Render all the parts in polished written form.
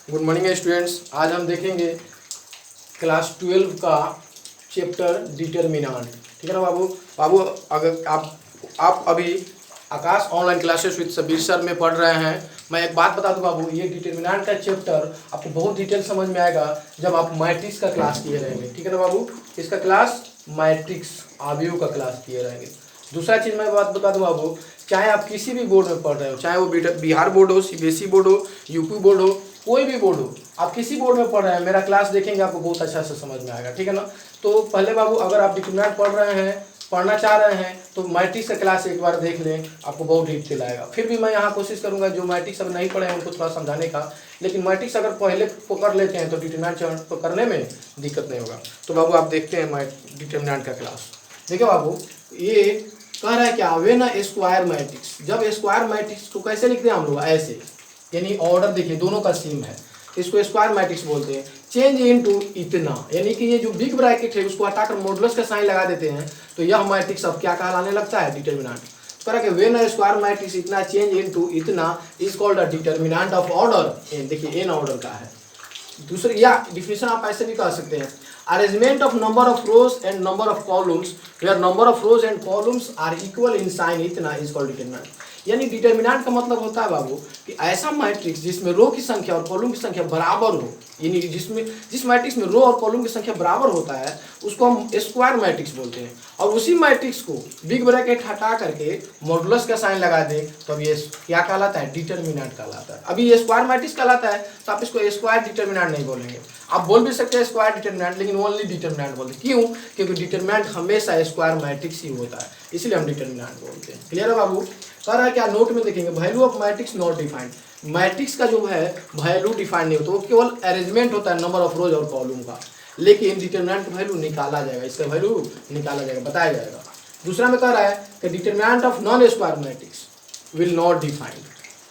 Good morning students. आज हम देखेंगे क्लास 12 का चैप्टर डिटर्मिनेंट। ठीक है ना बाबू। बाबू अगर आप अभी Aakash online classes with Sabir sir में पढ़ रहे हैं, मैं एक बात बता दूं बाबू, ये डिटर्मिनेंट का चैप्टर आपको बहुत डिटेल समझ में आएगा जब आप मैट्रिक्स का क्लास किए रहेंगे। ठीक है ना बाबू। इसका क्लास मैट्रिक्स आव्यूह का क्लास किए रहेंगे। दूसरा चीज़ मैं बात बता दूं बाबू, चाहे आप किसी भी बोर्ड में पढ़ रहे हो, चाहे वो बिहार बोर्ड हो, सीबीएसई बोर्ड हो, यूपी बोर्ड हो, कोई भी बोर्ड हो, आप किसी बोर्ड में पढ़ रहे हैं, मेरा क्लास देखेंगे आपको बहुत अच्छा से समझ में आएगा। ठीक है ना। तो पहले बाबू अगर आप डिटर्मिनेंट पढ़ रहे हैं, पढ़ना चाह रहे हैं, तो मैट्रिक्स का क्लास एक बार देख लें, आपको बहुत डिटेल आएगा। फिर भी मैं यहाँ कोशिश करूँगा जो मैट्रिक्स अगर नहीं पढ़े हैं उनको थोड़ा समझाने का, लेकिन मैट्रिक्स अगर पहले पकड़ लेते हैं तो डिटर्मिनेंट तो करने में दिक्कत नहीं होगा। तो बाबू आप देखते हैं डिटर्मिनेंट का क्लास। देखिए बाबू, ये कह रहा है क्या, व्हेन अ स्क्वायर मैट्रिक्स, जब स्क्वायर मैट्रिक्स को कैसे लिखते हैं हम लोग, ऐसे, यानी ऑर्डर देखिए दोनों का सेम है, इसको स्क्वायर मैट्रिक्स बोलते हैं। चेंज इनटू इतना, यानी कि ये जो बिग ब्रैकेट है उसको हटाकर मॉडुलस का साइन लगा देते हैं, तो यह मैट्रिक्स अब क्या कहलाने लगता है, डिटर्मिनेंट। तो कह व्हेन अ स्क्वायर मैट्रिक्स इतना चेंज इनटू इतना is called a determinant of order n. देखिए एन ऑर्डर का है। दूसरी या डिफिनेशन आप ऐसे भी कह सकते हैं, arrangement of number of rows and number of columns where number of rows and columns are equal in sign इतना इज कॉल्ड डिटर्मिनेंट। यानी डिटर्मिनेंट का मतलब होता है बाबू कि ऐसा मैट्रिक्स जिसमें रो की संख्या और कॉलम की संख्या बराबर हो, यानी जिस मैट्रिक्स में रो और कॉलम की संख्या बराबर होता है उसको हम स्क्वायर मैट्रिक्स बोलते हैं। और उसी मैट्रिक्स को बिग ब्रैकेट हटा करके मॉडुलस का साइन लगा दें तो अब ये क्या कहलाता है, डिटर्मिनेंट कहलाता है। अभी ये स्क्वायर मैट्रिक्स कहलाता है तो आप इसको स्क्वायर डिटर्मिनेंट नहीं बोलेंगे, आप बोल भी सकते हैं स्क्वायर डिटर्मिनेंट, लेकिन ओनली डिटर्मिनेंट बोलते हैं। क्यों? क्योंकि डिटर्मिनेंट हमेशा स्क्वायर मैट्रिक्स ही होता है, इसलिए हम डिटर्मिनेंट बोलते हैं। क्लियर है बाबू। कह रहा है क्या, नोट में देखेंगे, value of matrix not defined. Matrix का जो है वैल्यू डिफाइंड नहीं होता, वो केवल अरेंजमेंट होता है नंबर ऑफ रोज और कॉलम का, लेकिन डिटर्मिनेंट का वैल्यू निकाला जाएगा, इसका वैल्यू निकाला जाएगा, बताया जाएगा। दूसरा में कह रहा है कि determinant of non square matrix will not defined.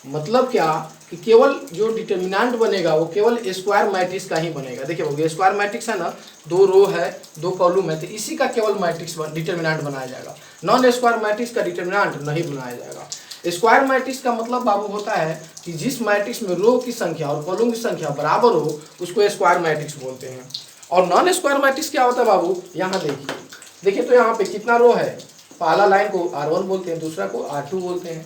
मतलब क्या कि केवल जो डिटर्मिनेंट बनेगा वो केवल स्क्वायर मैट्रिक्स का ही बनेगा। देखिए वो स्क्वायर मैट्रिक्स है ना, दो रो है दो कॉलम है, तो इसी का केवल मैट्रिक्स डिटर्मिनेंट बनाया जाएगा। नॉन स्क्वायर मैट्रिक्स का डिटर्मिनेंट नहीं बनाया जाएगा। स्क्वायर मैट्रिक्स का मतलब बाबू होता है कि जिस मैट्रिक्स में रो की संख्या और कॉलम की संख्या बराबर हो उसको स्क्वायर मैट्रिक्स बोलते हैं। और नॉन स्क्वायर मैट्रिक्स क्या होता है बाबू, यहाँ देखिए तो यहाँ पे कितना रो है, पहला लाइन को R1 बोलते हैं, दूसरा को R2 बोलते हैं,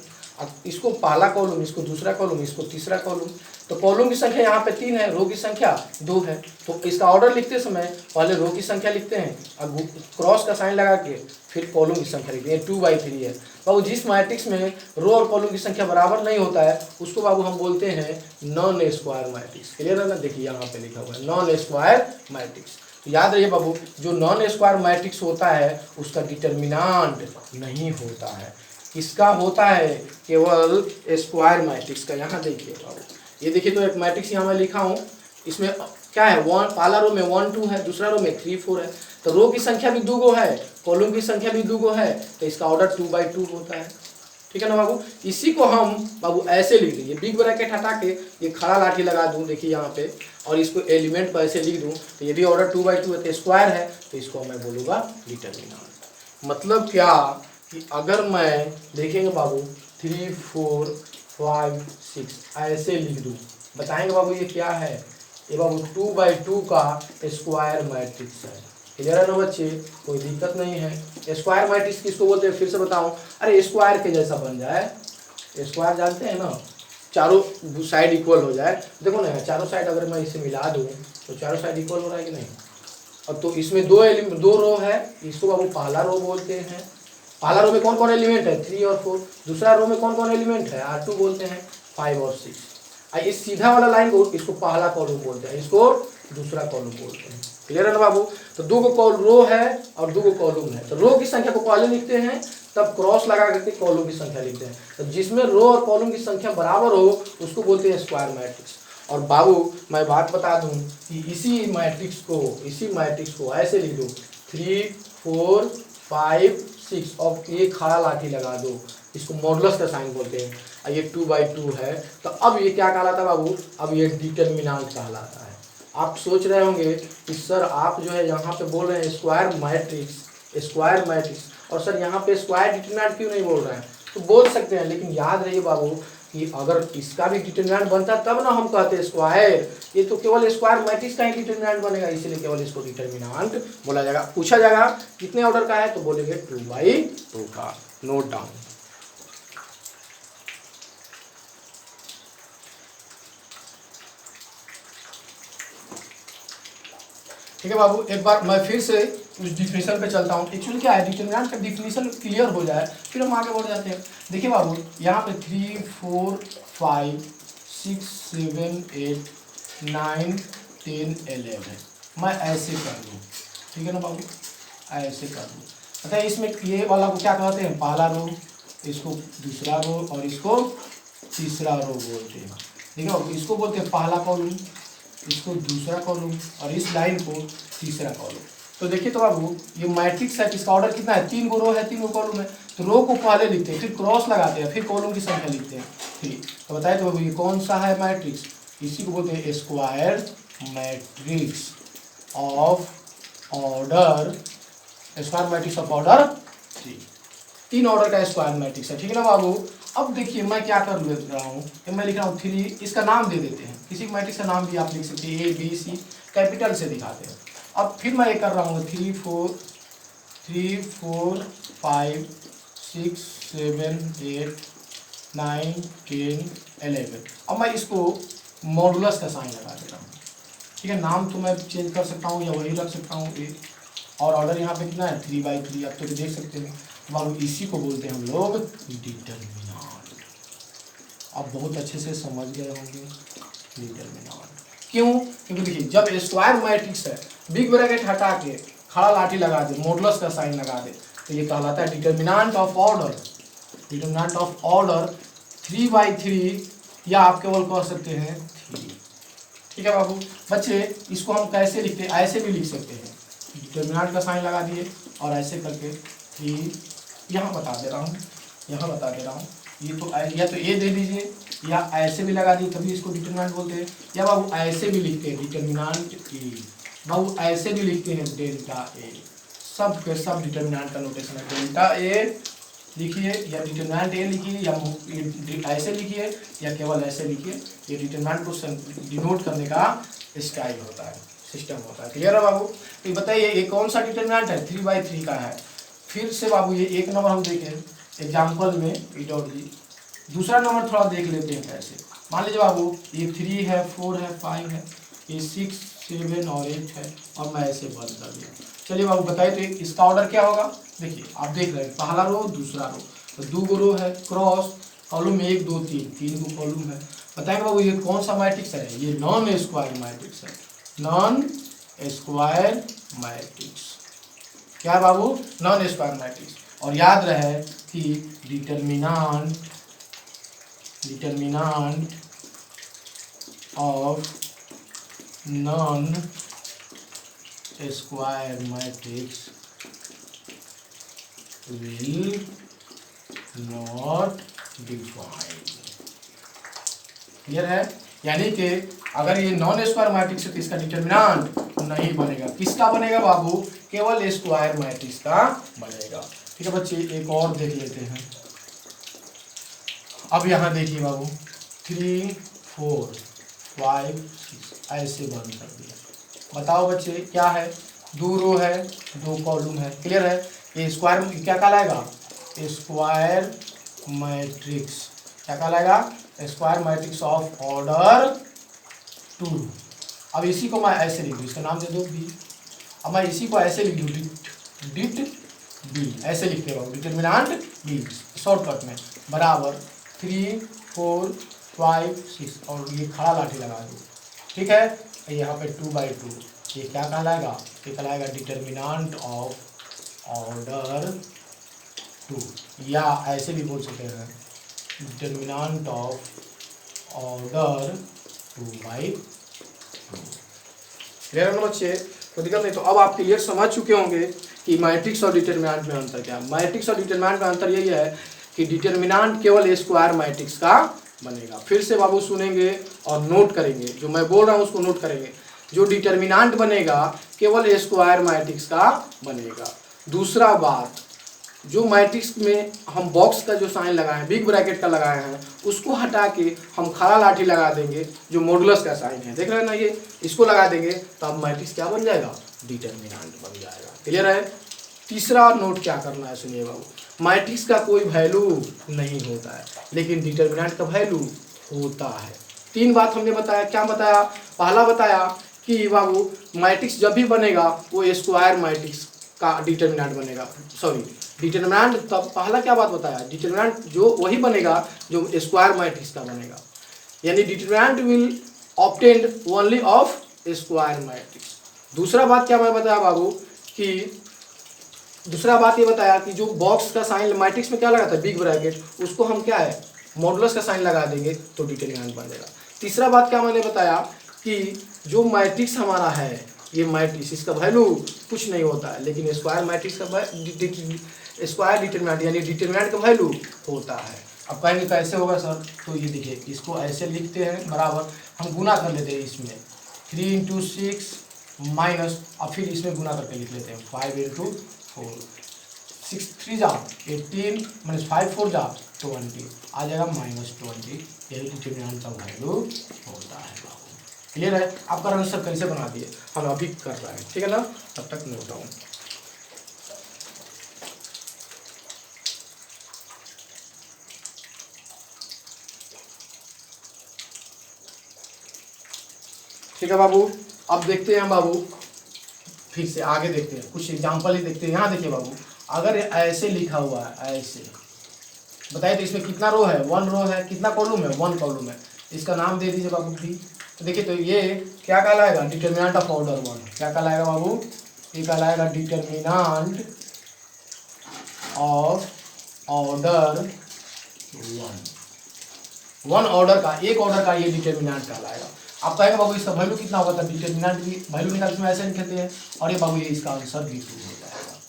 इसको पहला कॉलम, इसको दूसरा कॉलम, इसको तीसरा कॉलम। तो कॉलम की संख्या यहाँ पे 3 है, रो की संख्या 2 है। तो इसका ऑर्डर लिखते समय पहले रो की संख्या लिखते हैं और क्रॉस का साइन लगा के फिर कॉलम की संख्या लिखते हैं। 2/3 है बाबू। जिस मैट्रिक्स में रो और कॉलम की संख्या बराबर नहीं होता है उसको बाबू हम बोलते हैं नॉन स्क्वायर मैट्रिक्स। क्लियर है ना। देखिए यहाँ पे लिखा हुआ है नॉन स्क्वायर मैट्रिक्स। तो याद रहिए बाबू, जो नॉन स्क्वायर मैट्रिक्स होता है उसका डिटर्मिनेंट नहीं होता है। किसका होता है, केवल स्क्वायर मैट्रिक्स का। यहाँ देखिए बाबू, ये देखिए तो एक मैट्रिक्स यहाँ मैं लिखा हूँ, इसमें क्या है, पहला रो में 1 2 है, दूसरा रो में 3 4 है। तो रो की संख्या भी 2 है, कॉलम की संख्या भी 2 है, तो इसका ऑर्डर 2/2 होता है। ठीक है ना बाबू। इसी को हम बाबू ऐसे लिख देंगे, बिग ब्रैकेट हटा के ये खड़ा लाठी लगा दूँ, देखिए यहाँ पे, और इसको एलिमेंट पर ऐसे लिख दूँ तो ये भी ऑर्डर 2/2 है, तो स्क्वायर है, तो इसको मैं बोलूँगा डिटर्मिनेंट। मतलब क्या कि अगर मैं देखेंगे बाबू 3 4 5 6 ऐसे लिख दूँ, बताएंगे बाबू ये क्या है, ये बाबू 2/2 का स्क्वायर मैट्रिक्स है। क्लियर है ना बच्चे, कोई दिक्कत नहीं है। स्क्वायर मैट्रिक्स किसको बोलते हैं फिर से बताऊं, अरे स्क्वायर के जैसा बन जाए, स्क्वायर जानते हैं ना, चारों साइड इक्वल हो जाए। देखो ना चारों साइड अगर मैं इसे मिला दूँ तो चारों साइड इक्वल हो रहा है कि नहीं। अब तो इसमें दो रो है, इसको बाबू पहला रो बोलते हैं। पहला रो में कौन कौन एलिमेंट है, 3 और 4। दूसरा रो में कौन कौन एलिमेंट है, R2 बोलते हैं, 5 और 6। इस सीधा वाला लाइन को इसको पहला कॉलम बोलते हैं, इसको दूसरा कॉलम बोलते हैं। क्लियर है ना बाबू। तो 2 रो है और 2 कॉलम है, तो रो की संख्या को पहले लिखते हैं, तब क्रॉस लगा करके कॉलम की संख्या लिखते हैं। तो जिसमें रो और कॉलम की संख्या बराबर हो उसको बोलते हैं स्क्वायर मैट्रिक्स। और बाबू मैं बात बता दूं कि इसी मैट्रिक्स को ऐसे लिख दो 3 4 5 6 और एक खड़ा लाठी लगा दो, इसको मॉडुलस का साइन बोलते हैं। ये 2/2 है, तो अब ये क्या कहलाता है बाबू, अब ये डिटर्मिनेंट कहलाता है। आप सोच रहे होंगे कि सर आप जो है यहाँ पे बोल रहे हैं स्क्वायर मैट्रिक्स, और सर यहाँ पे स्क्वायर डिटर्मिनेंट क्यों नहीं बोल रहे हैं। तो बोल सकते हैं, लेकिन याद रहिए बाबू कि अगर इसका भी डिटरमिनेंट बनता तब ना हम कहते स्क्वायर, ये तो केवल स्क्वायर मैट्रिक्स का ही डिटरमिनेंट बनेगा, इसलिए केवल इसको डिटरमिनेंट बोला जाएगा। पूछा जाएगा कितने ऑर्डर का है तो बोलेंगे 2/2 का। Note down. ठीक है बाबू, एक बार मैं फिर से उस डिफिनीशन पे चलता हूँ। एक्चुअली क्या है, डिटरमिनेंट का डिफिनीशन क्लियर हो जाए फिर हम आगे बढ़ जाते हैं। देखिए बाबू, यहाँ पे 3 4 5 6 7 8 9 10 11 मैं ऐसे कर दूँ, ठीक है ना बाबू, ऐसे कर दूँ। पता है इसमें ये वाला को क्या कहते हैं, पहला रो, इसको दूसरा रो और इसको तीसरा रो बोलते हैं। ठीक है बाबू, इसको बोलते हैं पहला कॉलम, इसको दूसरा कॉलम और इस लाइन को तीसरा कॉलम। तो देखिए तो बाबू ये मैट्रिक्स है, इसका ऑर्डर कितना है, 3 गो रो है 3 गो कॉलम है। तो रो को पहले लिखते हैं, फिर क्रॉस लगाते हैं, फिर कॉलम की संख्या लिखते हैं। ठीक, तो बताइए तो बाबू ये कौन सा है मैट्रिक्स, इसी को बोलते हैं square matrix of order, square matrix of order 3 order का स्क्वायर मैट्रिक्स है। ठीक है ना बाबू। अब देखिए मैं क्या कर रहा हूँ, मैं लिख रहा हूँ 3, इसका नाम दे देते हैं, किसी मैट्रिक्स का नाम भी आप लिख सकते हैं, ABC कैपिटल से दिखाते हैं। अब फिर मैं ये कर रहा हूँ 3 4 5 6 7 8 9 10 11। अब मैं इसको मॉडुलस का साइन लगा दे रहा हूँ। ठीक है, नाम तो मैं चेंज कर सकता हूँ या वही रख सकता हूँ और ऑर्डर यहाँ पे कितना है 3/3। अब तो देख सकते हैं बाबू, इसी को बोलते हैं हम लोग डिटरमिनेंट। आप बहुत अच्छे से समझ गए होंगे डिटरमिनेंट क्यों, क्योंकि देखिए जब स्क्वायर मैट्रिक्स है, बिग ब्रैकेट हटा के खड़ा लाठी लगा दे, मॉडुलस का साइन लगा दे, तो ये कहलाता है determinant of order. Determinant of order 3/3 या आप केवल कह सकते हैं 3। ठीक है बाबू बच्चे, इसको हम कैसे लिखते हैं, ऐसे भी लिख सकते हैं, डिटरमिनेंट का साइन लगा दिए और ऐसे करके 3, यहाँ बता दे रहा हूँ, यहाँ बता दे रहा हूँ, ये तो या तो ए दे दीजिए या ऐसे भी लगा दिए, तभी इसको डिटरमिनेंट बोलते हैं। या बाबू ऐसे भी लिखते हैं डिटरमिनेंट ए, बाबू ऐसे भी लिखते हैं डेल्टा ए, सब के सब डिटरमिनेंट का नोटेशन है। डेल्टा ए लिखिए या डिटरमिनेंट ए लिखिए या ऐसे लिखिए या केवल ऐसे लिखिए, ये डिटरमिनेंट को डिनोट करने का स्टाइल होता है, सिस्टम होता है। क्लियर है बाबू। तो बताइए ये कौन सा डिटरमिनेंट है, 3/3 का है। फिर से बाबू ये एक नंबर हम देखें एग्जाम्पल में E.G। दूसरा नंबर थोड़ा देख लेते हैं कैसे। मान लीजिए बाबू ये 3 है 4 है 5 है, ये 6 7 और 8 है और मैं ऐसे बंद कर दिया। चलिए बाबू बताइए तो इसका ऑर्डर क्या होगा। देखिए आप देख रहे हैं पहला रो दूसरा रो, तो 2 गो रो है, क्रॉस कॉलम में 1 2 3 गो कॉलम है। बताएंगे बाबू ये कौन सा मैट्रिक्स है, ये नॉन स्क्वायर मैट्रिक्स है, नॉन स्क्वायर मैट्रिक्स। क्या है बाबू, नॉन स्क्वायर मैट्रिक्स। और याद रहे कि determinant of non square matrix will not define. Clear है, यानी कि अगर ये नॉन स्क्वायर मैट्रिक्स है तो इसका डिटरमिनेंट नहीं बनेगा। किसका बनेगा बाबू, केवल स्क्वायर मैट्रिक्स का बनेगा। ठीक है बच्चे, एक और देख लेते हैं। अब यहाँ देखिए बाबू 3 4 5 6 ऐसे बंद कर दिया। बताओ बच्चे क्या है, 2 रो है 2 कॉलम है। क्लियर है, ये स्क्वायर क्या कहलाएगा, स्क्वायर मैट्रिक्स। क्या कहलाएगा, स्क्वायर मैट्रिक्स ऑफ ऑर्डर 2। अब इसी को मैं ऐसे लिख दूँ, इसका नाम दे दो बी। अब मैं इसी को ऐसे लिख दूँ डिट बी, ऐसे लिखते हो डिटरमिनेंट बी शॉर्टकट में, बराबर 3 4 5 6 और ये खड़ा लाठी लगा दो। ठीक है, यहाँ पे 2/2, ये क्या कहलाएगा, ये कहलाएगा डिटरमिनेंट ऑफ ऑर्डर 2, या ऐसे भी बोल सकते हैं डिटरमिनेंट ऑफ ऑर्डर 2/2। क्लियर है बच्चे, तो दिक्कत नहीं। तो अब आप क्लियर समझ चुके होंगे कि मैट्रिक्स और डिटरमिनेंट में अंतर क्या है। मैट्रिक्स और डिटरमिनेंट में अंतर यही है कि डिटरमिनेंट केवल स्क्वायर मैट्रिक्स का बनेगा। फिर से बाबू सुनेंगे और नोट करेंगे, जो मैं बोल रहा हूँ उसको नोट करेंगे। जो डिटरमिनेंट बनेगा केवल स्क्वायर मैट्रिक्स का बनेगा। दूसरा बात, जो मैट्रिक्स में हम बॉक्स का जो साइन लगाए हैं, बिग ब्रैकेट का लगाए हैं, उसको हटा के हम खड़ा लाठी लगा देंगे जो मॉडुलस का साइन है, देख रहे हैं ना, ये इसको लगा देंगे तो अब मैट्रिक्स क्या बन जाएगा, डिटर्मिनेंट बन जाएगा। क्लियर है। तीसरा नोट क्या करना है, सुनिए बाबू, मैट्रिक्स का कोई वैल्यू नहीं होता है लेकिन डिटर्मिनेंट का वैल्यू होता है। तीन बात हमने बताया, क्या बताया, पहला बताया कि बाबू मैट्रिक्स जब भी बनेगा वो स्क्वायर मैट्रिक्स का डिटर्मिनेंट बनेगा, सॉरी डिटर्मिनेंट, तब पहला क्या बात बताया, डिटर्मिनेंट जो वही बनेगा जो स्क्वायर मैट्रिक्स का बनेगा, यानी determinant will obtained only of square matrix. दूसरा बात क्या मैं बताया बाबू कि दूसरा बात ये बताया कि जो बॉक्स का साइन मैट्रिक्स में क्या लगा था, बिग ब्रैकेट, उसको हम क्या है मॉडुलस का साइन लगा देंगे तो डिटर्मिनेंट बन जाएगा। तीसरा बात क्या मैंने बताया कि जो मैट्रिक्स हमारा है, ये मैट्रिक्स, इसका वैल्यू कुछ नहीं होता है लेकिन स्क्वायर मैट्रिक्स का स्क्वायर डिटर्मिनेंट यानी डिटर्मिनेंट का वैल्यू होता है। अब कहेंगे कैसे होगा सर, तो ये देखिए, इसको ऐसे लिखते हैं बराबर, हम गुना कर लेते हैं इसमें 3 इंटू 6 माइनस, और फिर इसमें गुना करके लिख लेते हैं 5 इंटू 4, 6 3 जा 18 माइनस 5 4 जा 20, आ जाएगा -20, यही डिटर्मिनेंट का वैल्यू होता है। क्लियर है। आपका आंसर कैसे बना दिए हम अभी कर रहे हैं, ठीक है ना, तब तक नोट डाउन। ठीक है बाबू, अब देखते हैं बाबू, फिर से आगे देखते हैं, कुछ एग्जांपल ही देखते हैं। यहाँ देखिए बाबू, अगर ऐसे लिखा हुआ है, ऐसे बताइए तो इसमें कितना रो है, 1 रो है, कितना कॉलम है, 1 कॉलम है, इसका नाम दे दीजिए बाबू भी। तो देखिए, तो ये क्या कहलाएगा, डिटर्मिनेंट ऑफ ऑर्डर 1, क्या कहलाएगा बाबू, ये कहलाएगा डिटर्मिनेंट ऑफ ऑर्डर 1 ऑर्डर का, एक ऑर्डर का ये डिटर्मिनेंट कहलाएगा। आप कहेंगे बाबू इसका वैल्यू कितना होगा, तब डिटर्मिनेंट की वैल्यू निकाल इसमें ऐसे लिखते हैं, और ये बाबू ये इसका आंसर भी 2 हो जाएगा।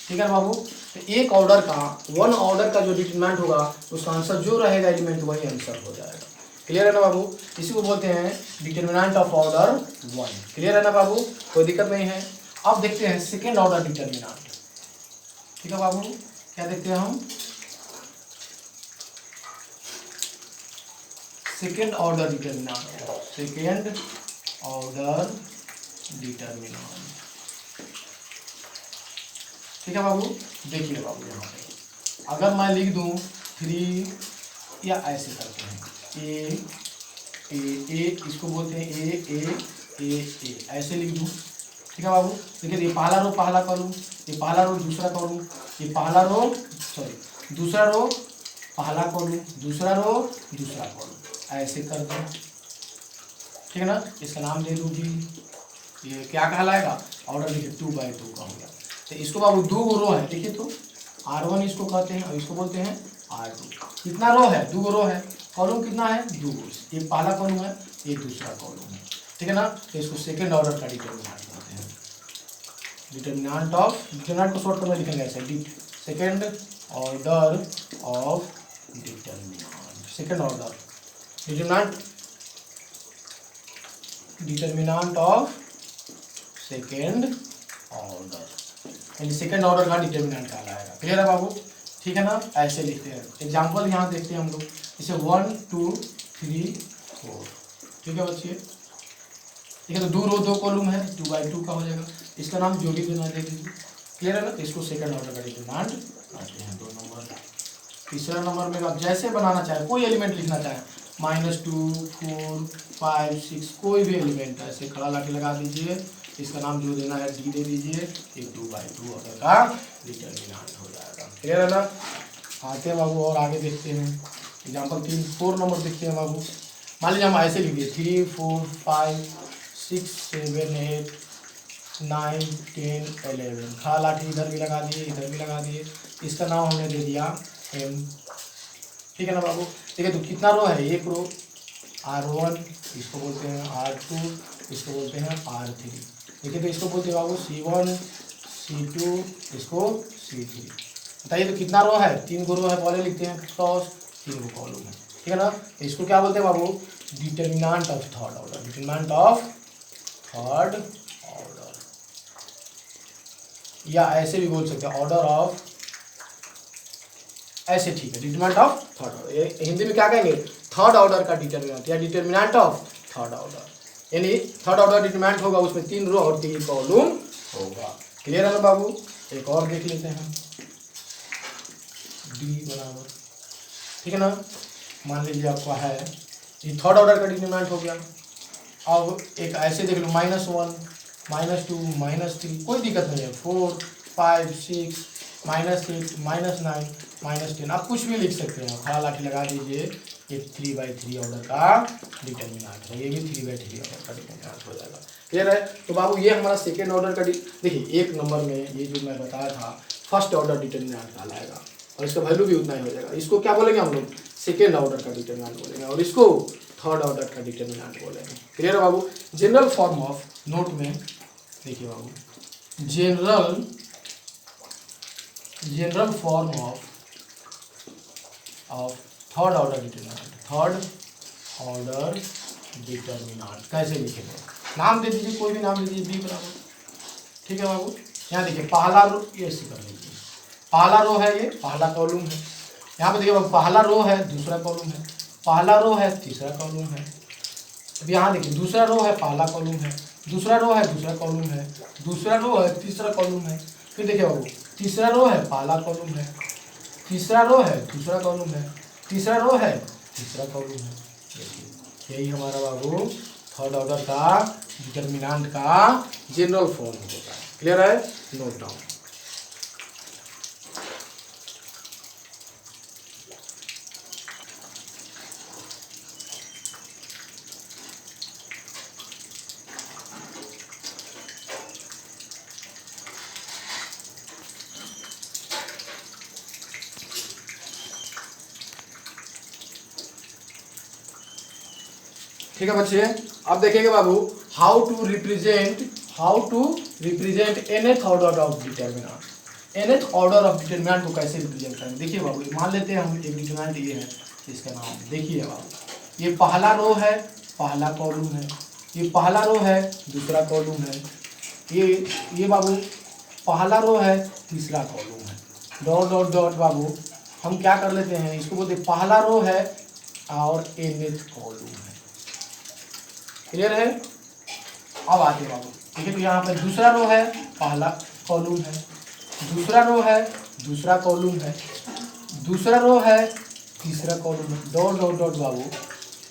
ठीक है बाबू, तो एक ऑर्डर का, 1 ऑर्डर का जो डिटर्मिनेंट होगा उसका आंसर जो रहेगा एलिमेंट वही आंसर हो जाएगा। क्लियर है ना बाबू, इसी को बोलते हैं डिटर्मिनेंट ऑफ ऑर्डर 1। क्लियर है ना बाबू, कोई दिक्कत नहीं है। अब देखते हैं सेकेंड ऑर्डर डिटर्मिनेंट। ठीक है बाबू, क्या देखते हैं हम, second order determinant, second order determinant. ठीक है बाबू, देखिए बाबू यहाँ पे अगर मैं लिख दूँ 3, या ऐसे करते हैं ए ए ए, इसको बोलते हैं ए, ऐसे लिख दूँ। ठीक है बाबू, देखिए ये पहला रो पहला कॉलम, ये पहला रो दूसरा कॉलम, ये पहला रो सॉरी दूसरा रो पहला कॉलम, दूसरा रो दूसरा कॉलम, ऐसे कर दूँ। ठीक है ना, इसका नाम दे दूँ जी, ये क्या कहलाएगा, ऑर्डर देखिए 2/2 का हो गया। तो इसको बाबू 2 रो है, देखिए तो R1 इसको कहते हैं और इसको बोलते हैं R2। कितना रो है, 2 रो है, कॉलम कितना है 2, ये पहला कॉलम है, ये दूसरा कॉलम है। ठीक है ना, तो इसको सेकेंड ऑर्डर का डिटर्मिनेंट कहते हैं। डिटर्मिनेंट ऑफ, डिटर्मिनेंट को शॉर्ट में लिखेंगे ऐसे, second order of determinant, second order determinant of second order, यानी सेकेंड ऑर्डर का डिटर्मिनेंट कहलाएगा। क्लियर है बाबू, ठीक है ना, ऐसे लिखते हैं। एग्जांपल यहाँ देखते हैं हम लोग, इसे 1 2 3 4। ठीक है बच्चे, ठीक है, तो 2 रो 2 कॉलम है, 2/2 का हो जाएगा। इसका नाम जो भी देना दे दीजिए। क्लियर है ना, तो इसको सेकेंड ऑर्डर का डिटर्मिनेंट कहते हैं। 2 नंबर। तीसरा नंबर में आप जैसे बनाना चाहें, कोई एलिमेंट लिखना चाहें, -2 4 5 6, कोई भी एलिमेंट ऐसे खड़ा लाठी लगा दीजिए, इसका नाम जो देना है डी दे दीजिए, ये 2/2 ऑर्डर का डिटर्मिनेंट हो जाएगा। क्लियर है ना, आते हैं बाबू और आगे देखते हैं। एग्जाम्पल 4 नंबर देखते हैं बाबू। मान लीजिए हम ऐसे लिख दिए 3 4 5 6 7 8 9 10 11, खड़ा लाठी इधर भी लगा दिए, इधर भी लगा दिए, इसका नाम हमने दे दिया M। ठीक है ना बाबू, ठीक है, तो कितना रो है, एक रो, R1, इसको बोलते हैं R2, इसको बोलते हैं R3। देखिए, तो इसको बोलते हैं बाबू C1 C2, इसको C3। बताइए तो कितना रो है, 3 गो रो है, पहले लिखते हैं, तो 3 गो कॉलम है। ठीक है ना, इसको क्या बोलते हैं बाबू, determinant of third order, determinant of third order, या ऐसे भी बोल सकते हैं ऑर्डर ऑफ ऐसे ठीक है, determinant of third order, Hindi में क्या कहेंगे, थर्ड ऑर्डर का डिटरमिनेंट या डिटरमिनेंट ऑफ थर्ड ऑर्डर, यानी थर्ड ऑर्डर डिटरमिनेंट होगा, उसमें 3 रो और 3 कॉलम होगा। क्लियर है ना बाबू। एक और देख लेते हैं, डी बराबर, ठीक है ना, मान लीजिए आपका है ये थर्ड ऑर्डर का डिटरमिनेंट हो गया। अब एक ऐसे देख लो, -1 -2 -3, कोई दिक्कत नहीं है, 4 5 6 -6 -9 -10, आप कुछ भी लिख सकते हैं, खड़ा लाठी लगा दीजिए, ये 3/3 ऑर्डर का डिटरमिनेंट है, ये भी 3/3 ऑर्डर का डिटरमिनेंट हो जाएगा। क्लियर है। तो बाबू ये हमारा सेकेंड ऑर्डर का देखिए, एक नंबर में ये जो मैं बताया था फर्स्ट ऑर्डर डिटरमिनेंट कहलाएगा, और इसका वैल्यू भी उतना ही हो जाएगा। इसको क्या बोलेंगे हम लोग, सेकेंड ऑर्डर का डिटरमिनेंट बोलेंगे, और इसको थर्ड ऑर्डर का डिटरमिनेंट बोलेंगे। क्लियर है बाबू। जनरल फॉर्म ऑफ नोट में देखिए बाबू, general form of third order determinant कैसे लिखेंगे, नाम दे दीजिए, कोई भी नाम दे दीजिए, बी बराबर, ठीक है बाबू। यहाँ देखिए पहला रो, ये ऐसे कर लीजिए, पहला रो है, ये पहला कॉलम है। यहाँ पे देखिए बाबू, पहला रो है, दूसरा कॉलम है, पहला रो है, तीसरा कॉलम है। अब यहाँ देखिए, दूसरा रो है, पहला कॉलम है, दूसरा रो है, दूसरा कॉलम है, दूसरा रो है, तीसरा कॉलम है। फिर देखिए बाबू, तीसरा रो है, पहला कॉलम है, तीसरा रो है, दूसरा कॉलम है, तीसरा रो है, तीसरा कॉलम है। देखिए यही हमारा बाबू थर्ड ऑर्डर का डिटरमिनेंट का जनरल फॉर्म होता है। क्लियर है, नोट डाउन। ठीक है बच्चे, अब देखेंगे बाबू how to represent nth order of determinant. nth order of determinant को कैसे रिप्रेजेंट करें। देखिए बाबू, मान लेते हैं हम एक डिटरमिनेंट ये है, इसका नाम देखिए बाबू, ये पहला रो है, पहला कॉलम है, ये पहला रो है, दूसरा कॉलम है, ये बाबू पहला रो है, तीसरा कॉलम है, डॉट डॉट डॉट। बाबू हम क्या कर लेते हैं, इसको बोलते पहला रो है और nth कॉलम है। क्लियर है। अब आते हैं बाबू, ठीक है, तो यहाँ पर दूसरा रो है, पहला कॉलम है, दूसरा रो है, दूसरा कॉलम है, दूसरा रो है, तीसरा कॉलम है, डॉट डॉट डॉट। बाबू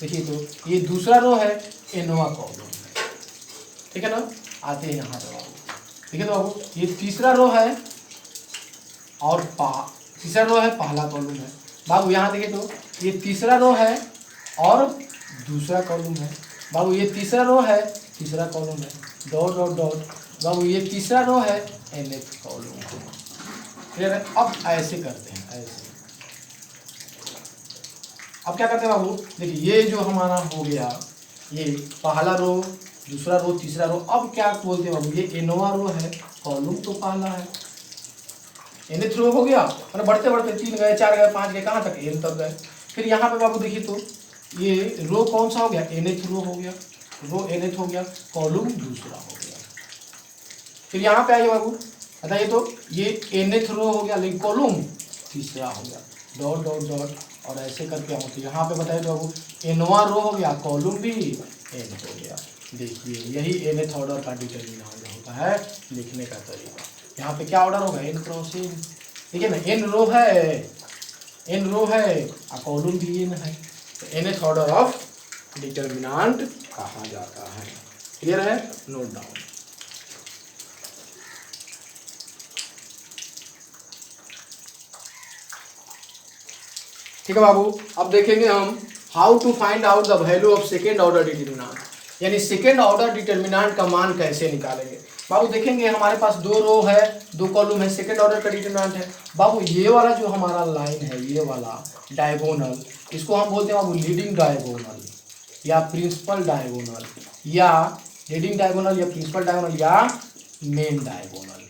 देखिए, तो ये दूसरा रो है, nवां कॉलम है, ठीक है ना। आते हैं यहाँ पे बाबू, ठीक है, तो बाबू ये तीसरा रो है और तीसरा रो है, पहला कॉलम है। बाबू यहाँ देखिए, तो ये तीसरा रो है और दूसरा कॉलम है। बाबू ये तीसरा रो है, तीसरा कॉलम है, डॉट डॉट डॉट। बाबू ये तीसरा रो है, nth कॉलम है। क्लियर है। अब ऐसे करते हैं, ऐसे। अब क्या करते हैं बाबू, देखिए ये जो हमारा हो गया, ये पहला रो, दूसरा रो, तीसरा रो। अब क्या बोलते हैं बाबू, ये nवां रो है, कॉलम तो पहला है, nth रो हो गया, मैंने बढ़ते बढ़ते 3 गए, 4 गए, 5 गए, कहाँ तक, n तक गए। फिर यहाँ पे बाबू देखिए, तो ये रो कौन सा हो गया, nth रो हो गया, रो nth हो गया, कॉलम दूसरा हो गया। फिर यहाँ पे आइए बाबू, बताइए, तो ये nth रो हो गया, लेकिन कॉलम तीसरा हो गया, डॉट डॉट डॉट। और ऐसे करके हम, तो यहाँ पे बताइए तो बाबू, nवां रो हो गया, कॉलम भी n हो गया। देखिए यही nth ऑर्डर का डिटरमिनेंट होता है लिखने का तरीका। यहाँ पे क्या ऑर्डर होगा, n क्रॉस n। देखिए ना, n रो है और कॉलम भी n है, तो nth ऑर्डर ऑफ डिटरमिनेंट कहा जाता है। क्लियर है, नोट डाउन। ठीक है बाबू, अब देखेंगे हम how to find out the value of second order determinant, यानी सेकेंड ऑर्डर डिटरमिनेंट का मान कैसे निकालेंगे। बाबू देखेंगे, हमारे पास 2 रो है, 2 कॉलम है, सेकेंड ऑर्डर का डिटरमिनेंट है। बाबू ये वाला जो हमारा लाइन है, ये वाला डायगोनल, इसको हम बोलते हैं बाबू लीडिंग डायगोनल या प्रिंसिपल डायगोनल, या लीडिंग डायगोनल या प्रिंसिपल डायगोनल या मेन डायगोनल।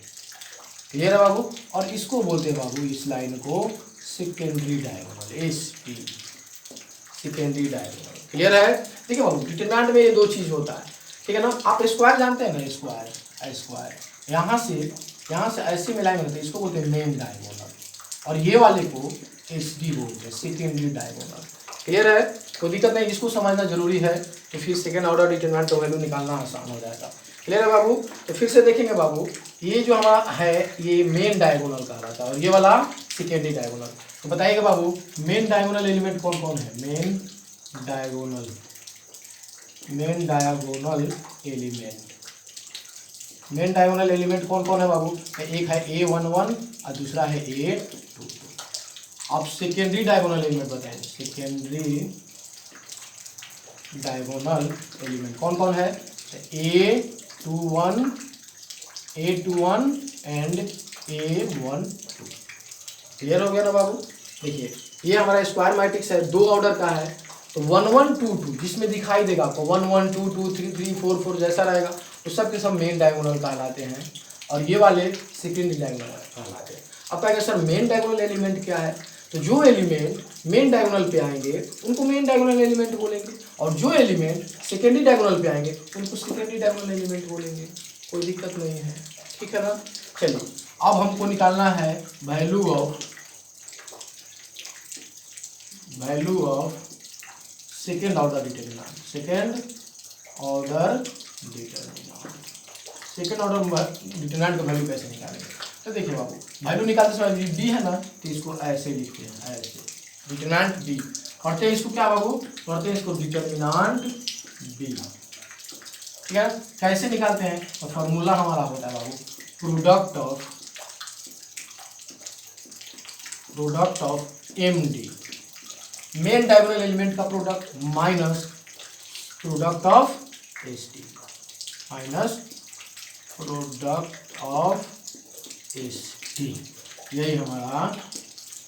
क्लियर है बाबू। और इसको बोलते हैं बाबू, इस लाइन को secondary diagonal, SP, secondary diagonal. Clear है। ठीक है बाबू, डिटरमिनेंट में ये 2 चीज होता है, ठीक है ना। आप स्क्वायर जानते हैं ना, स्क्वायर यहाँ से ऐसे मिलाएंगे तो इसको बोलते हैं मेन डायगोनल, और ये वाले को SD बोलते हैं, सेकेंडरी डायगोनल। क्लियर है, कोई दिक्कत नहीं, इसको समझना जरूरी है, तो फिर सेकेंड ऑर्डर डिटरमिनेंट का वैल्यू निकालना आसान हो जाएगा। क्लियर है बाबू, तो फिर से देखेंगे बाबू, ये जो हमारा है ये मेन डायगोनल कहलाता है और ये वाला सेकेंडरी डायगोनल। तो बताइएगा बाबू मेन डायगोनल एलिमेंट कौन कौन है? मेन डायगोनल एलिमेंट कौन कौन है बाबू? एक है A11 और दूसरा है A22। अब सेकेंडरी डायगोनल एलिमेंट बताएं, सेकेंडरी डायगोनल एलिमेंट कौन कौन है? A21 and A12। क्लियर हो गया ना बाबू? देखिए ये हमारा स्क्वायर मैट्रिक्स है, 2 ऑर्डर का है, तो 1 1 2 2 जिसमें दिखाई देगा आपको 1 1 2 2 3 3 4 4 जैसा रहेगा तो सब के सब मेन डायगोनल कहलाते हैं और ये वाले सेकेंडरी डायगोनल कहलाते हैं। अब कहेंगे सर मेन डायगोनल एलिमेंट क्या है? तो जो एलिमेंट मेन डायगोनल पे आएंगे उनको मेन डायगोनल एलिमेंट बोलेंगे और जो एलिमेंट सेकेंडरी डायगोनल पे आएंगे उनको सेकेंडरी डायगोनल एलिमेंट बोलेंगे। कोई दिक्कत नहीं है, ठीक है ना? चलिए अब हमको निकालना है value of second order determinant. Second order determinant का वैल्यू कैसे निकालेंगे? तो देखिए बाबू वैल्यू निकालते समय डी है ना, तो इसको ऐसे लिखते हैं, ऐसे डिटरमिनेंट बी पढ़ते हैं। इसको क्या बाबू पढ़ते हैं? इसको डिटरमिनेंट बी। ठीक है, कैसे निकालते हैं? तो फॉर्मूला हमारा होता है बाबू product of MD, main diagonal element का product minus product of SD minus product of SD, यही हमारा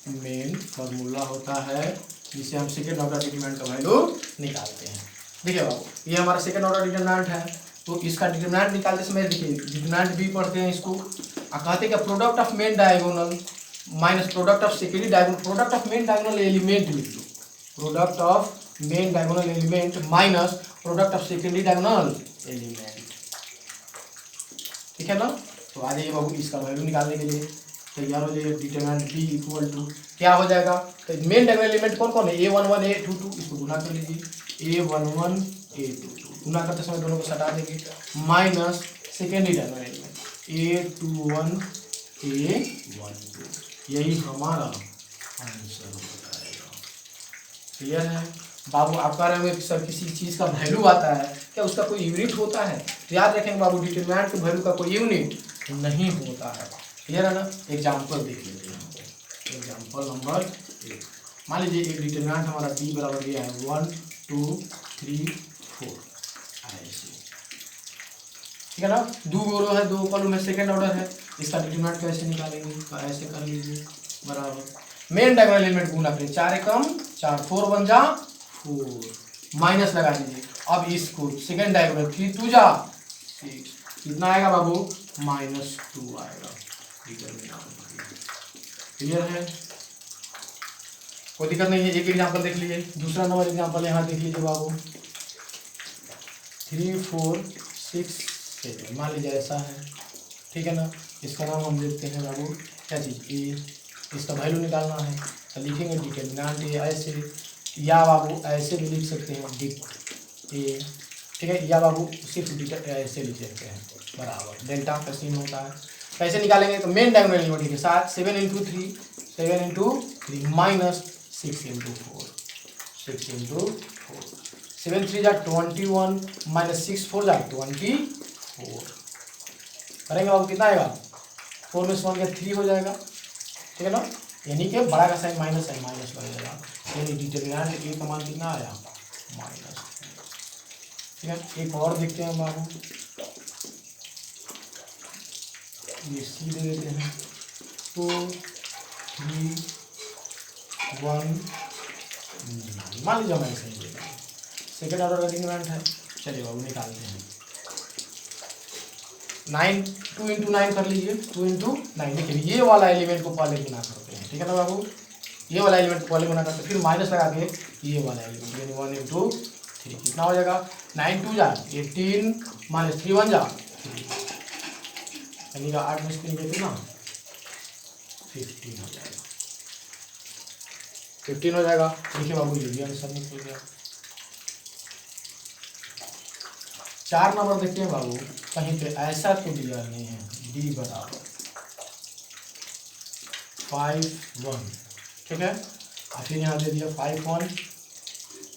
मेन फॉर्मूला होता है जिसे हम सेकेंड ऑर्डर डिटरमिनेंट का वैल्यू निकालते हैं। देखिए बाबू ये हमारा सेकेंड ऑर्डर डिटरमिनेंट है, तो इसका डिटरमिनेंट निकालते समय देखिए डिटरमिनेंट भी पढ़ते हैं इसको, कहते हैं कि product of main diagonal minus product of secondary diagonal, product of main diagonal element लिख लो, product of main diagonal element minus product of secondary diagonal element. ठीक है ना? तो आ जाइए बाबू इसका वैल्यू निकालने के लिए तैयार हो जाइए। डिटरमिनेंट बी इक्वल टू क्या हो जाएगा? तो मेन डायगोनल एलिमेंट कौन कौन है? A11 A22, इसको गुना कर लीजिए, A11 A22 गुना करते समय दोनों को सटा देंगे, minus secondary diagonal element A21 A12, यही हमारा आंसर हो जाएगा। क्लियर है बाबू? आप कह रहे होंगे कि सर किसी चीज़ का वैल्यू आता है क्या उसका कोई यूनिट होता है? तो याद रखेंगे बाबू डिटरमिनेंट के वैल्यू का कोई यूनिट नहीं होता है। क्लियर है ना? एग्जाम्पल देख लेते हैं, एग्जाम्पल नंबर 1। मान लीजिए एक डिटरमिनेंट हमारा b बराबर दिया है 1 2 3 4 ऐसे, ठीक है ना? 2 रो है 2 कॉलम है, सेकेंड ऑर्डर है, इसका डिटरमिनेंट कैसे निकालेंगे? तो ऐसे कर लीजिए बराबर मेन डायगोनल एलिमेंट गुना करें, 4 एकम 4 4 1 जा 4 माइनस लगा दीजिए। अब इसको सेकेंड डायगोनल 3 2 जा 6, कितना आएगा बाबू? -2 आएगा डिटरमिनेंट। क्लियर है? कोई दिक्कत नहीं है। एक एग्जाम्पल देख लीजिए, दूसरा नंबर एग्जाम्पल यहाँ देख लीजिए बाबू 3 4 6 7 मान लीजिए ऐसा है, ठीक है ना? इसका नाम हम देखते हैं बाबू क्या चीज़ ए, इसका वैल्यू निकालना है तो लिखेंगे डिटरमिनेंट ए ऐसे, या बाबू ऐसे भी लिख सकते हैं डिट ए, ठीक है? या बाबू सिर्फ डिट ऐसे लिख सकते हैं बराबर डेल्टा का सीन होता है। कैसे निकालेंगे? तो मेन डायगोनल एलिमेंट के साथ 7 × 3 माइनस 6 × 4 7 3 जा 21 माइनस 6 4 जा 24 करेंगे बाबू, कितना आएगा? 4 में से 1 गया 3 हो जाएगा, ठीक है ना? यानी कि बड़ा का साइन माइनस है, माइनस लगेगा, यानी डिटरमिनेंट ए का मान कितना आया? -3। ठीक है, एक और देखते हैं बाबू, ये सी दे देते हैं 2 3 1 मान लीजिए हमारे सही देगा, सेकेंड ऑर्डर का डिटरमिनेंट है। चलिए बाबू निकालते हैं 9 2 × 9 कर लीजिए, 2 × 9। देखिए ये वाला एलिमेंट को पहले गुना करते हैं, ठीक है ना बाबू? ये वाला एलिमेंट को पहले गुना करते हैं, फिर माइनस लगा के ये वाला एलिमेंट, यानी 1 × 3 कितना हो जाएगा? 9 2 जा 18 माइनस 3 1 जा 3, यानी कि 8 में से 3 कितना 15 हो जाएगा। 15 हो जाएगा। देखिए बाबू ये भी आंसर निकल गया। 4 नंबर देखते हैं बाबू, कहीं पे ऐसा तो दिया नहीं है, d बराबर 5 1, ठीक है। और फिर यहाँ दे दिया 5 1,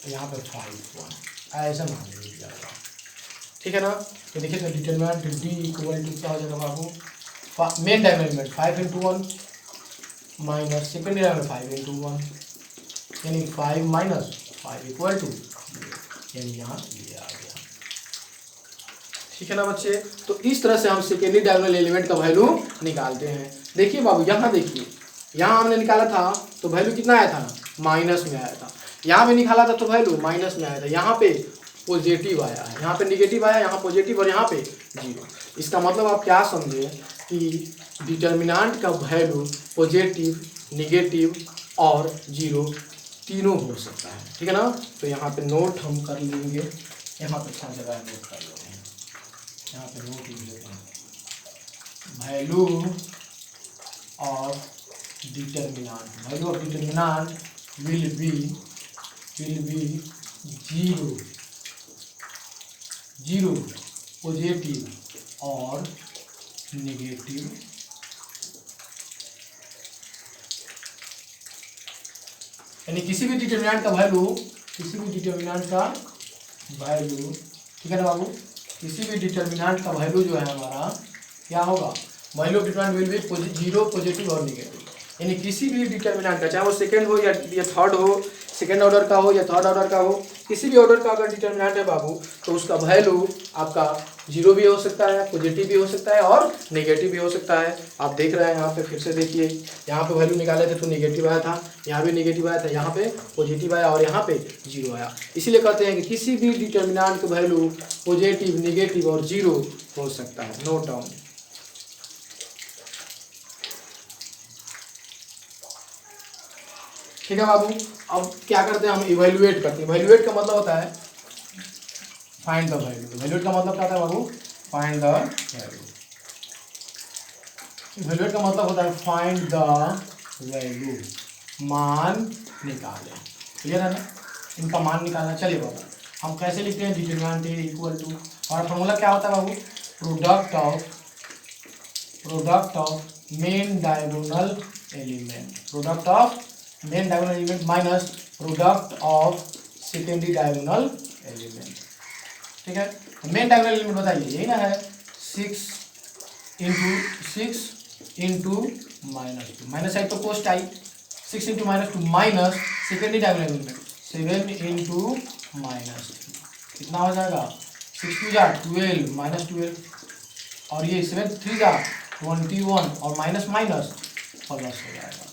यहाँ पे 5 1, ऐसा मान लीजिए, ठीक है ना। तो देखिए तो डिटरमिनेंट d इक्वल टू क्या हो जाएगा बाबू, main diagonal element 5 into 1 minus second diagonal 5 into 1, यानी 5 माइनस 5 इक्वल टू, यानी यहाँ ये आ गया, ठीक है ना बच्चे। तो इस तरह से हम सेकेंडरी डायगोनल एलिमेंट का वैल्यू निकालते हैं। देखिए बाबू यहाँ देखिए, यहाँ हमने निकाला था तो वैल्यू कितना आया था, माइनस में आया था। यहाँ पे निकाला था तो वैल्यू माइनस में आया था। यहाँ पे पॉजिटिव आया है, यहाँ पे निगेटिव आया, यहाँ पॉजिटिव और यहाँ पे जीरो। इसका मतलब आप क्या समझे कि डिटर्मिनेंट का वैल्यू पॉजिटिव, निगेटिव और जीरो तीनों हो सकता है, ठीक है ना। तो यहाँ पे नोट हम कर लेंगे, यहाँ पे अच्छा जगह नोट कर लेते हैं, यहाँ पे नोट लिख लेते हैं, value of determinant, value of determinant will be zero, positive और नेगेटिव, यानी किसी भी डिटर्मिनेंट का वैल्यू, ठीक है ना बाबू, किसी भी डिटर्मिनेंट का वैल्यू जो है हमारा क्या होगा, value of determinant will be zero, positive और नेगेटिव। यानी किसी भी डिटर्मिनेंट का, चाहे वो सेकंड हो या थर्ड हो, सेकंड ऑर्डर का हो या थर्ड ऑर्डर का हो, किसी भी ऑर्डर का अगर डिटर्मिनेंट है बाबू, तो उसका वैल्यू आपका जीरो भी हो सकता है, पॉजिटिव भी हो सकता है और नेगेटिव भी हो सकता है। आप देख रहे हैं यहाँ पे, फिर से देखिए, यहाँ पे वैल्यू निकाले थे तो नेगेटिव आया था, यहाँ भी नेगेटिव आया था, यहाँ पे पॉजिटिव आया और यहाँ पे जीरो आया। इसीलिए कहते हैं कि किसी भी डिटर्मिनेंट का वैल्यू पॉजिटिव, नेगेटिव और जीरो हो सकता है। Note down. ठीक है बाबू, अब क्या करते हैं हम, इवेल्युएट करते हैं। इवेल्युएट का मतलब होता है फाइंड द वैल्यू। इवेल्युएट का मतलब क्या होता है बाबू, फाइंड द वैल्यू। इवेल्युएट का मतलब होता है फाइंड द वैल्यू, मान निकालें। क्लियर है ना, इनका मान निकालना। चलिए बाबू, हम कैसे लिखते हैं, डिटरमिनेंट ए इक्वल टू, हमारा फॉर्मूला क्या होता है बाबू, product of main diagonal element, product of main diagonal element minus product of secondary diagonal element, ठीक है। मेन डायगोनल एलिमेंट बताइए, यही ना है 6 इंटू -2, माइनस आई तो कोस्ट आई, 6 into -2 minus secondary diagonal element 7 into -2, कितना हो जाएगा, 6 2 जा 12 -12 और ये 7 3 जा 21 और माइनस माइनस प्लस हो जाएगा।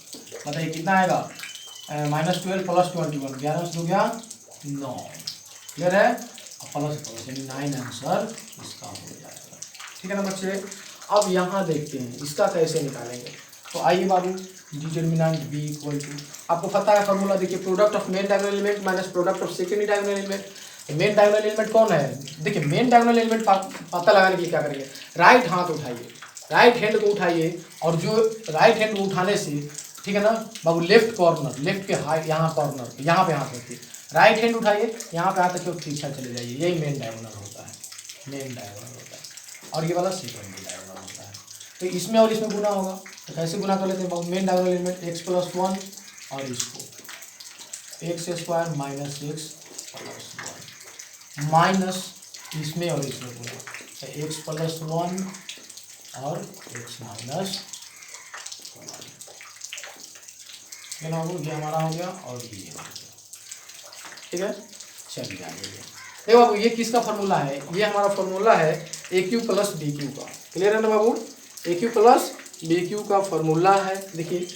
बताइए कितना आएगा, -12 + 21, 11 से 2 गया 9, क्लियर है। प्लस यानी 9 आंसर इसका हो जाएगा, ठीक है ना बच्चे। अब यहाँ देखते हैं इसका कैसे निकालेंगे। तो आइए बाबू, डिटर्मिनेंट बी इक्वल टू, आपको पता है फॉर्मूला, देखिए, product of main diagonal element minus product of secondary diagonal element. Main diagonal element कौन है, देखिए, मेन डायगोनल एलिमेंट पता लगाने के लिए क्या करेंगे, राइट हाथ उठाइए, राइट हैंड को उठाइए, और जो राइट हैंड को उठाने से, ठीक है ना बाबू, लेफ्ट कॉर्नर, लेफ्ट के हाथ, यहाँ कॉर्नर यहाँ पे हाथ रखिए, राइट हैंड उठाइए, यहाँ पे हाथ रखिए, पीछे चले जाइए, यही मेन डायगोनल होता है, मेन डायगोनल होता है, और ये वाला सेकेंडरी डायगोनल होता है। तो इसमें और इसमें गुना होगा, तो कैसे गुना कर लेते हैं बाबू, मेन डायगोनल एलिमेंट x + 1 और इसको x² - x + 1 माइनस इसमें और इसमें गुना, तो x + 1 और x - 1, ये हमारा हो गया और ये हो गया, ठीक है। चलिए आगे देखो बाबू, ये किसका फॉर्मूला है, ये हमारा फॉर्मूला है AQ + BQ का, क्लियर है ना बाबू, AQ + BQ का फॉर्मूला है। देखिए,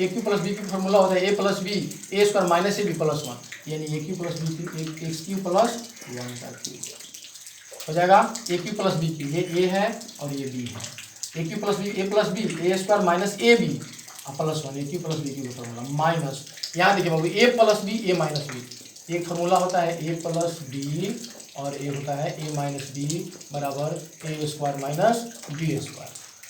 AQ + BQ फॉर्मूला होता है A + B A² - AB + 1, यानी AQ + BQ XQ + 1 का क्यूब हो जाएगा। AQ + BQ, ये A है और ये B है, AQ + B A + B A² - AB + 1, AQ + BQ का फॉर्मूला माइनस, यहाँ देखिए बाबू, A + B A - B, एक फॉर्मूला होता है A + B और एक होता है A - B बराबर A² - B²।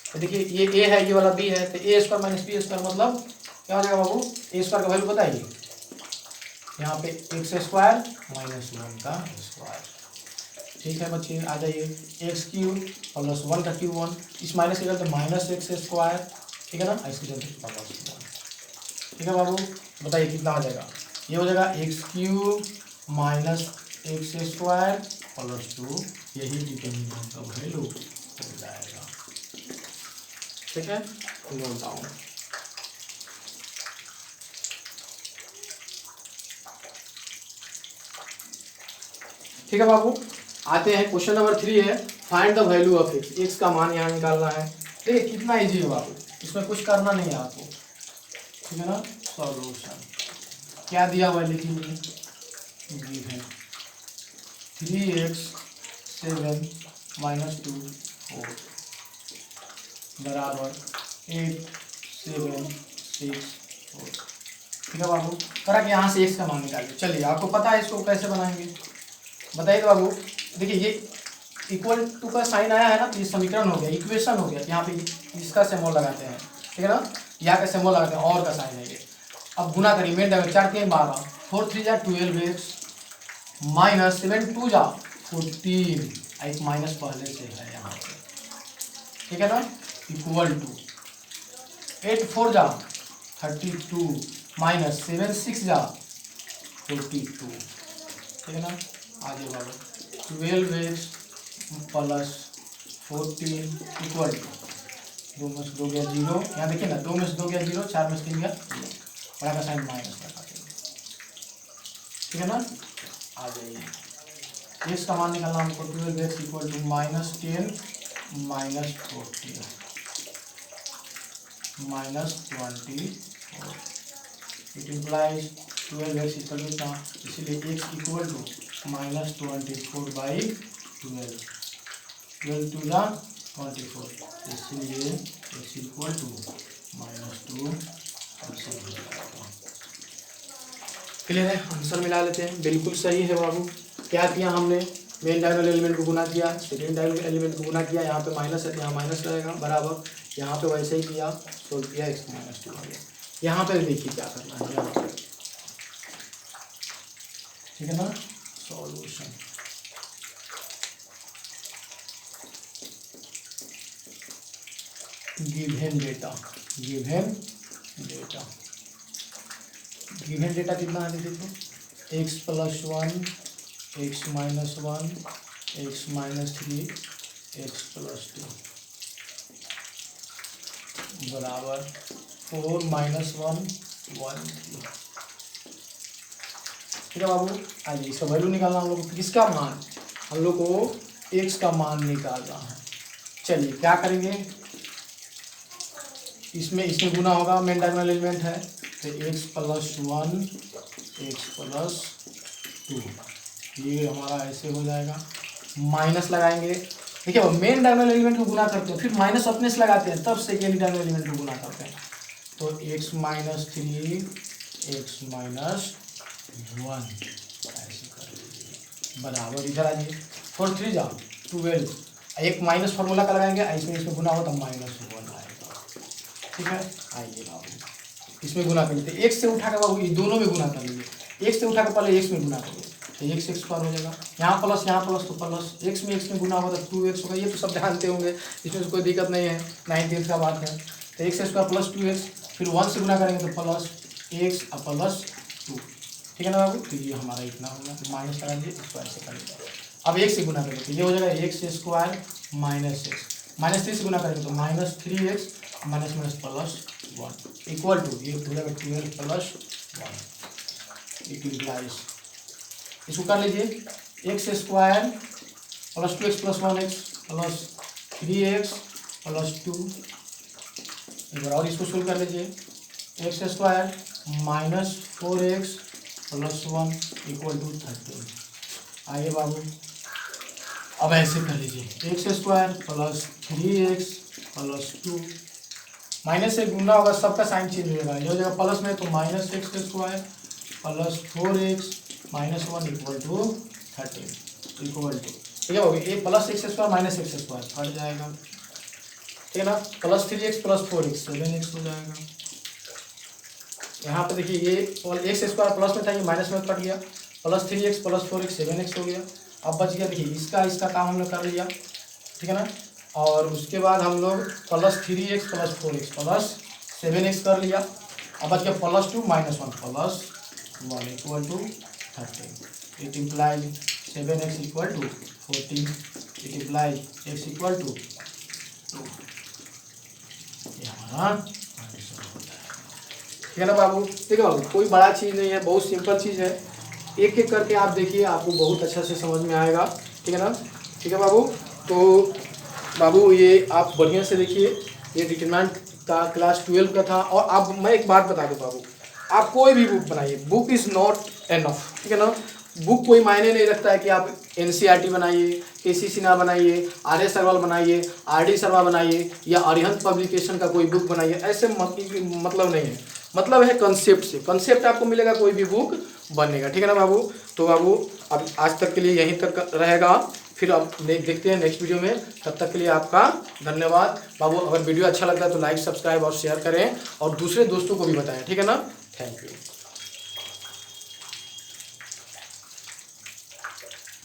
तो देखिए, ये A है, ये वाला B है, तो A² - B² मतलब क्या हो जाएगा बाबू, A² का वैल्यू बताइए, यहाँ पे एक्स स्क्वायर माइनस 1 का स्क्वायर। ठीक है बच्चे, आ जाइए एक्स क्यूब प्लस 1 का क्यूब 1, इस माइनस के चलते माइनस एक्स स्क्वायर, ठीक है ना, इसके चलते प्लस 1। ठीक है बाबू, बताइए कितना हो जाएगा। ये हो जाएगा x cube minus x square plus 2, यही डिटरमिनेंट का वैल्यू हो जाएगा। ठीक है, नोट डाउन। ठीक है बाबू, आते हैं क्वेश्चन नंबर 3 है, find the value of x. X का मान यहाँ निकालना है। देखिए कितना इजी है बाबू, इसमें कुछ करना नहीं है आपको। ठीक है ना, सॉल्यूशन क्या दिया हुआ है लिखिए, गिवन 3x 7 माइनस 2 4 बराबर 8 7 6 4। ठीक है बाबू, करा कि यहाँ से x का मान निकालिए। चलिए आपको पता है इसको कैसे बनाएंगे, बताइए तो बाबू। देखिए ये इक्वल टू का साइन आया है ना, तो ये समीकरण हो गया, इक्वेशन हो गया। यहाँ पे इसका सिंबल लगाते हैं, ठीक है ना, यहाँ का सिंबल लगाते हैं, और का साइन है ये। अब गुना करिए, मेन डायमेंशन 4 3 12 4 3 जा 12x माइनस 7 2 जा 14, एक माइनस पहले से है यहाँ पे, ठीक है ना, इक्वल टू 8 4 जा 32 माइनस 7 6 जा 42। ठीक है ना, आगे बढ़ो 12x प्लस 14 इक्वल टू 2 में से 2 गया 0, यहाँ देखिए ना 2 में से 2 गया 0, 4 में से 3 गया, बड़ा का साइन माइनस लगा देंगे। ठीक है ना, आ जाइए एक्स का मान निकालना हमको, 12x equal to minus 10 minus 14 minus 24, it implies 12x equal to कितना, इसीलिए x equal to minus 24/12, 12 two जा 24, इसलिए x इक्वल टू -2 आंसर हो जाएगा। क्लियर है, आंसर मिला लेते हैं, बिल्कुल सही है बाबू। क्या किया हमने, मेन डायगोनल एलिमेंट को गुना किया, सेकेंड डायगोनल एलिमेंट को गुना किया, यहाँ पे माइनस है, यहाँ माइनस रहेगा बराबर, यहाँ पे वैसे ही किया, सोल्व किया, x -2 आ गया। यहाँ पे देखिए क्या करना है, यहाँ पे, ठीक है ना, solution given data, given data, given data कितना है देखो, x plus 1 x minus 1 x minus 3 x plus 2 बराबर 4 माइनस 1 1 3। ठीक है बाबू, आइए इसका वैल्यू निकालना हम लोग को, किसका मान, हम लोग को x का मान निकालना है। चलिए क्या करेंगे, इसमें गुना होगा, मेन डायगोनल एलिमेंट है, तो x प्लस 1 x प्लस 2, ये हमारा ऐसे हो जाएगा, माइनस लगाएंगे। देखिए मेन डायगोनल एलिमेंट को गुना करते हैं, फिर माइनस अपने से लगाते हैं, तब सेकेंड डायगोनल एलिमेंट को गुना करते हैं, तो x माइनस 3 x माइनस 1 ऐसे कर लीजिए, बराबर इधर आ जाइए 4 3 जा 12, एक माइनस फार्मूला का लगाएंगे, इसमें गुना हो तो -1 आएगा। ठीक है, आइए बाबू इसमें गुना कर लेते हैं, x से उठा के बाबू ये दोनों में गुना कर लीजिए, x से उठा के पहले x में गुना करिए, तो x स्क्वायर हो जाएगा, यहाँ प्लस तो प्लस, x में गुना होगा तो 2x होगा, ये तो सब जानते होंगे, इसमें कोई दिक्कत नहीं है, 9th का बात है। तो x स्क्वायर प्लस 2x, फिर 1 से गुना करेंगे तो प्लस x प्लस 2। ठीक है ना बाबू, तो ये हमारा इतना होगा, माइनस लगा दीजिए, स्क्वायर से करेंगे। अब 1 से गुना करेंगे तो ये हो जाएगा x स्क्वायर माइनस x, -3 से गुना करेंगे तो -3x minus plus 1 equal to, ये हो जाएगा 12 प्लस 1, इट इम्प्लाइज, इसको कर लीजिए x square plus 2x plus 1x plus 3x plus 2, एक बार और इसको सोल्व कर लीजिए, x square minus 4x plus 1 equal to 13। आइए बाबू अब ऐसे कर लीजिए, x square plus 3x plus 2, minus से गुना होगा, सबका साइन चेंज हो जाएगा, ये हो जाएगा प्लस में तो minus x square plus 4x minus 1 equal to 13 equal to, ठीक है हो गया, ये plus x square minus x square हट जाएगा, ठीक है ना, plus 3x plus 4x 7x हो जाएगा, यहाँ पे देखिए ये एक्स स्क्वायर प्लस में था, ये माइनस में कट गया, plus 3x plus 4x 7x हो गया। अब बच गया देखिए इसका काम हमने कर लिया, ठीक है ना। और उसके बाद हम लोग plus 3x plus 4x plus 7x कर लिया। अब बच गया plus 2 minus 1 plus 1 equal to 13। It implies 7x equal to 14। It implies x equal to 2। ये हमारा आंसर होता है, ठीक है ना बाबू। ठीक है बाबू, कोई बड़ा चीज़ नहीं है, बहुत सिंपल चीज़ है। एक एक करके आप देखिए, आपको बहुत अच्छा से समझ में आएगा, ठीक है ना। ठीक है बाबू, तो बाबू ये आप बढ़िया से देखिए, ये डिटरमिनेंट का क्लास 12 का था। और अब मैं एक बात बता दूं बाबू, आप कोई भी बुक बनाइए, बुक इज़ नॉट एनफ, ठीक है ना। बुक कोई मायने नहीं रखता है कि आप NCERT बनाइए, KC सिन्हा बनाइए, RS अग्रवाल बनाइए, RD शर्मा बनाइए, या अरिहंत पब्लिकेशन का कोई बुक बनाइए, ऐसे मतलब नहीं है। मतलब है कंसेप्ट से, कंसेप्ट आपको मिलेगा कोई भी बुक बनेगा, ठीक है ना बाबू। तो बाबू अब आज तक के लिए यहीं तक रहेगा, फिर अब देखते हैं नेक्स्ट वीडियो में। तब तक के लिए आपका धन्यवाद बाबू। अगर वीडियो अच्छा लगता है तो लाइक सब्सक्राइब और शेयर करें, और दूसरे दोस्तों को भी बताएं, ठीक है ना। Thank you.